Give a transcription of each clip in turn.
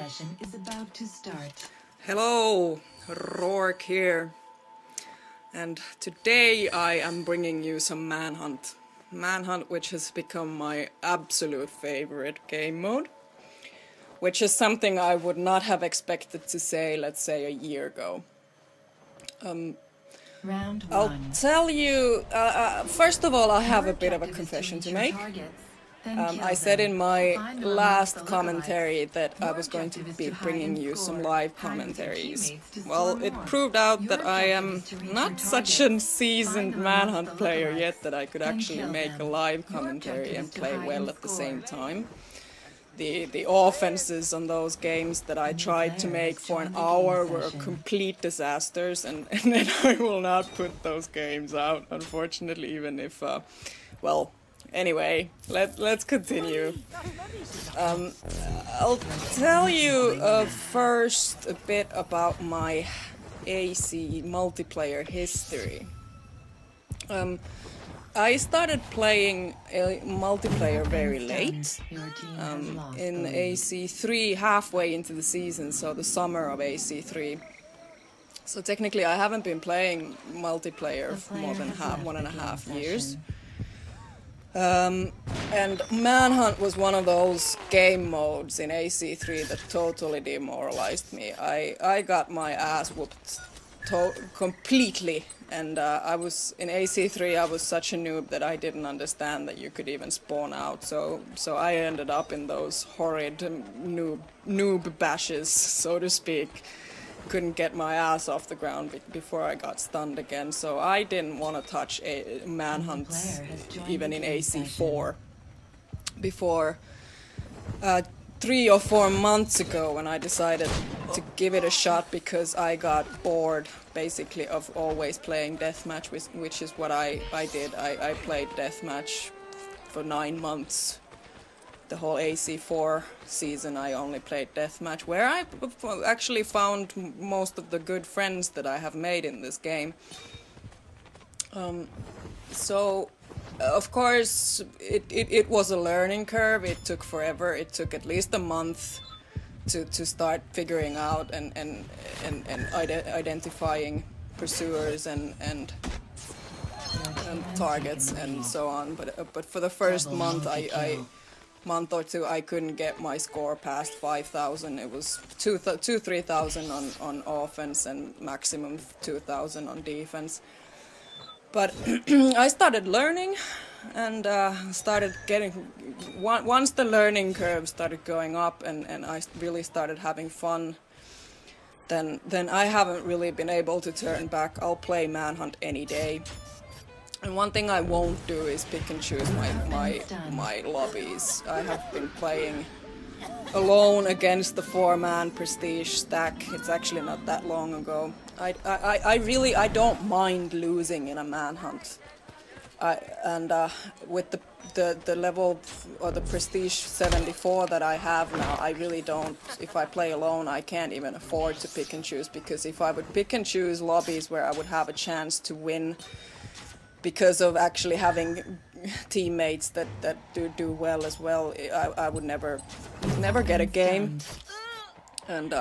session is about to start. Hello, Rourke here, and today I am bringing you some Manhunt. Manhunt, which has become my absolute favorite game mode, which is something I would not have expected to say, let's say, a year ago. Round one. I'll tell you, first of all, I have a bit of a confession to make. I said in my last commentary that I was going to be bringing you some live commentaries. Well, it proved out that I am not such a seasoned Manhunt player yet that I could actually make a live commentary and play well at the same time. The offenses on those games that I tried to make for an hour were complete disasters, and then I will not put those games out, unfortunately, even if, well, anyway, let's continue. I'll tell you first a bit about my AC multiplayer history. I started playing multiplayer very late, in AC3, halfway into the season, so the summer of AC3. So technically I haven't been playing multiplayer for more than 1.5 years. And Manhunt was one of those game modes in AC3 that totally demoralized me. I got my ass whooped completely, and I was in AC3. I was such a noob that I didn't understand that you could even spawn out. So I ended up in those horrid noob bashes, so to speak. Couldn't get my ass off the ground before I got stunned again, so I didn't want to touch a Manhunt even in AC4 before 3 or 4 months ago, when I decided to give it a shot because I got bored basically of always playing Deathmatch, which is what I did. I played Deathmatch for 9 months. The whole AC4 season I only played Deathmatch, where I actually found most of the good friends that I have made in this game. So of course it was a learning curve. It took forever. It took at least a month to start figuring out and identifying pursuers and targets and so on. But for the first month or two, I couldn't get my score past 5,000. It was 3,000 on offense and maximum 2,000 on defense. But I started learning, and started getting, once the learning curve started going up and I really started having fun, then I haven't really been able to turn back. I'll play Manhunt any day. And one thing I won't do is pick and choose my lobbies. I have been playing alone against the 4-man prestige stack. It's actually not that long ago. I don't mind losing in a Manhunt. With the level or the prestige 74 that I have now, I really don't. If I play alone, I can't even afford to pick and choose, because if I would pick and choose lobbies where I would have a chance to win, because of actually having teammates that do well as well, I would never get a game. And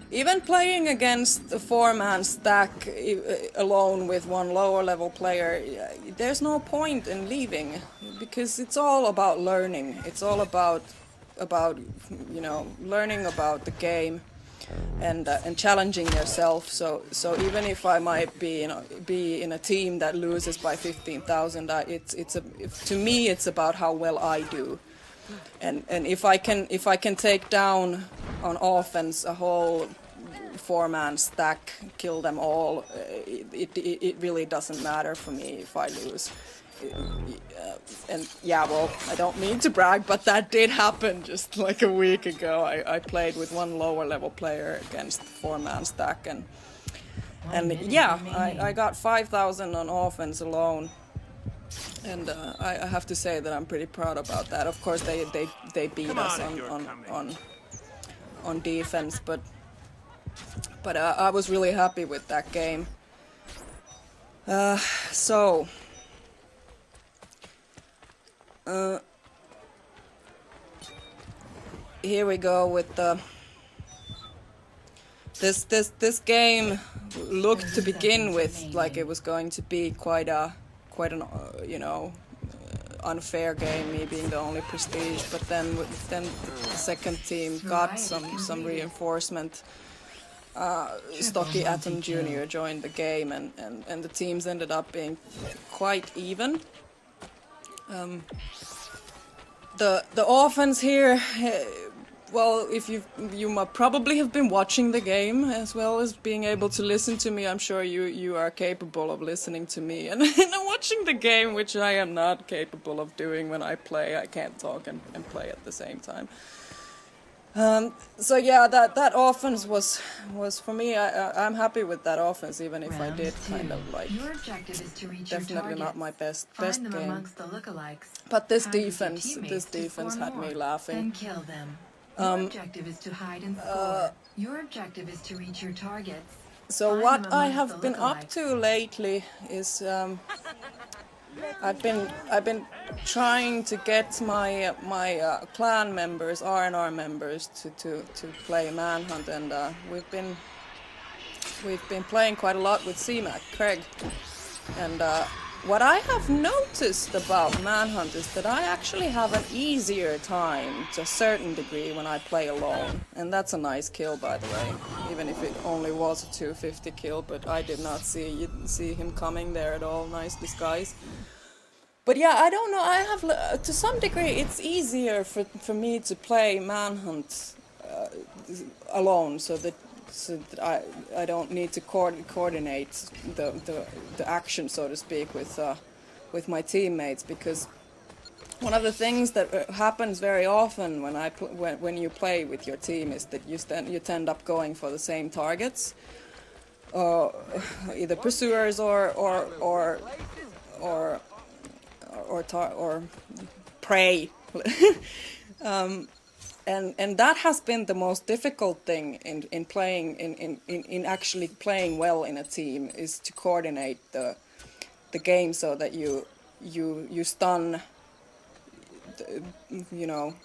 even playing against the 4-man stack alone with one lower level player, there's no point in leaving, because it's all about learning. It's all about learning about the game and challenging yourself. So even if I might be in a team that loses by 15,000, to me it's about how well I do, and if I can take down on offense a whole 4-man stack, kill them all, it really doesn't matter for me if I lose. And yeah, well, I don't mean to brag, but that did happen just like a week ago. I played with one lower level player against 4-man stack, and yeah, I got 5,000 on offense alone, and I have to say that I'm pretty proud about that. Of course, they beat us on defense, but I was really happy with that game. So. here we go with the... This game looked to begin with like it was going to be quite an you know, unfair game, me being the only prestige. But then the second team got some reinforcement. Stocky Atom Jr. joined the game, and the teams ended up being quite even. The offense here, well, if you might probably have been watching the game as well as being able to listen to me. I'm sure you are capable of listening to me and watching the game, which I am not capable of doing when I play. I can't talk and play at the same time. So yeah, that offense was for me. I'm happy with that offense, even if I did kind of like definitely not my best game. But this defense had me laughing. Your objective is to hide and score. Your objective is to reach your targets. So what I have been up to lately is I've been trying to get my clan members, R&R members, to play Manhunt, and we've been playing quite a lot with C-Mac, Craig, and what I have noticed about Manhunt is that I actually have an easier time to a certain degree when I play alone, and that's a nice kill, by the way, even if it only was a 250 kill, but I did not see him coming there at all. Nice disguise. But yeah, I don't know, I have, to some degree, it's easier for me to play Manhunt alone, so that I don't need to coordinate the action, so to speak, with my teammates, because one of the things that happens very often when you play with your team is that you tend up going for the same targets, either pursuers or prey. And that has been the most difficult thing in playing in actually playing well in a team, is to coordinate the game so that you stun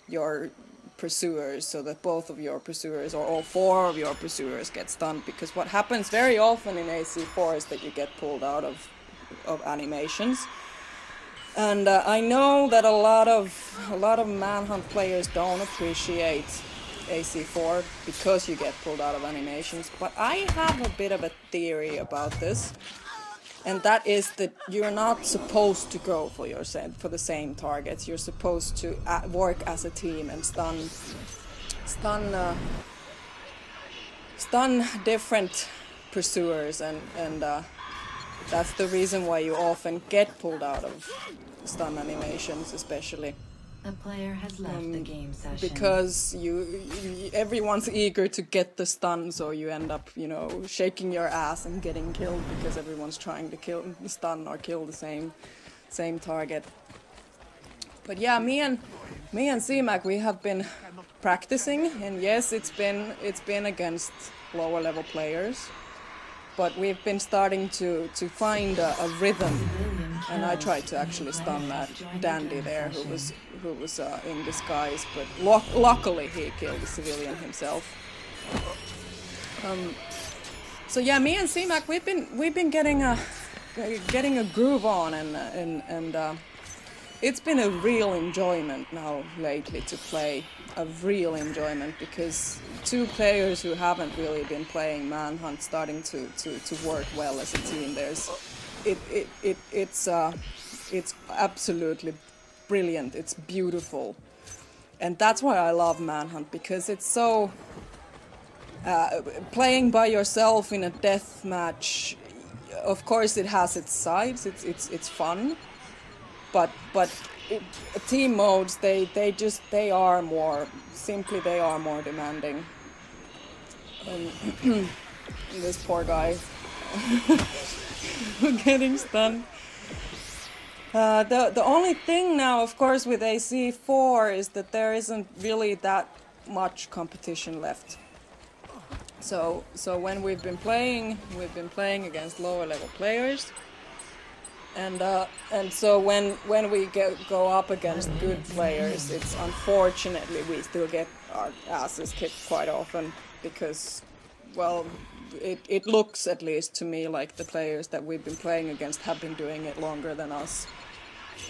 your pursuers, so that both of your pursuers or all four of your pursuers get stunned. Because what happens very often in AC4 is that you get pulled out of animations. And I know that a lot of Manhunt players don't appreciate AC4 because you get pulled out of animations, but I have a bit of a theory about this, and that is that you're not supposed to go for the same targets. You're supposed to work as a team and stun different pursuers, and that's the reason why you often get pulled out of stun animations, especially. The player has left the game session. Because everyone's eager to get the stun, so you end up, shaking your ass and getting killed because everyone's trying to stun or kill the same target. But yeah, me and C-Mac, we have been practicing, and yes, it's been against lower level players. But we've been starting to find a rhythm, and I tried to actually stun that dandy there who was in disguise, but luckily he killed the civilian himself. So yeah, me and C-Mac, we've been getting a groove on, and it's been a real enjoyment now lately to play. A real enjoyment, because two players who haven't really been playing Manhunt starting to work well as a team. It's absolutely brilliant. It's beautiful, and that's why I love Manhunt, because it's so playing by yourself in a deathmatch. Of course, it has its sides. It's fun, but team modes, they are more demanding. This poor guy getting stunned. The only thing now, of course, with AC4 is that there isn't really that much competition left. So when we've been playing against lower level players. And so when we go up against good players, it's unfortunately we still get our asses kicked quite often because, well, it looks at least to me like the players that we've been playing against have been doing it longer than us,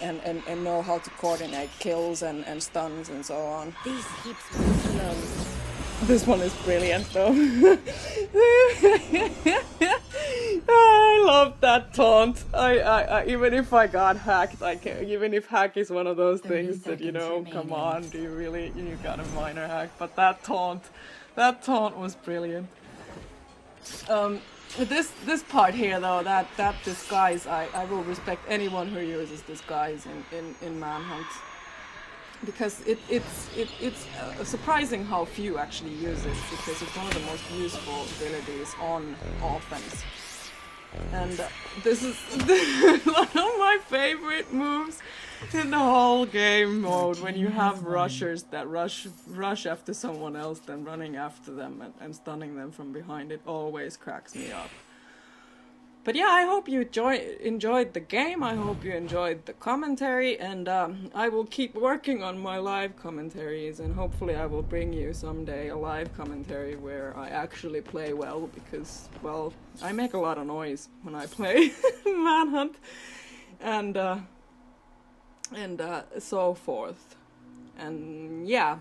and know how to coordinate kills and stuns and so on. These heaps. This one is brilliant though. I love that taunt. I even if I got hacked, I can, even if hack is one of those things that, you know, come on, do you really, you got a minor hack, but that taunt was brilliant. This part here though, that disguise, I will respect anyone who uses disguise in Manhunt. Because it's surprising how few actually use it, because it's one of the most useful abilities on offense. And this is one of my favorite moves in the whole game mode, when you have rushers that rush after someone else, then running after them and stunning them from behind. It always cracks me up. But yeah, I hope you enjoyed the game, I hope you enjoyed the commentary, and I will keep working on my live commentaries, and hopefully I will bring you someday a live commentary where I actually play well, because, well, I make a lot of noise when I play Manhunt, and so forth. And yeah,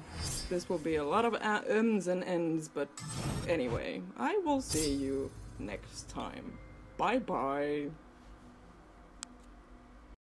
this will be a lot of ums and ends, but anyway, I will see you next time. Bye bye.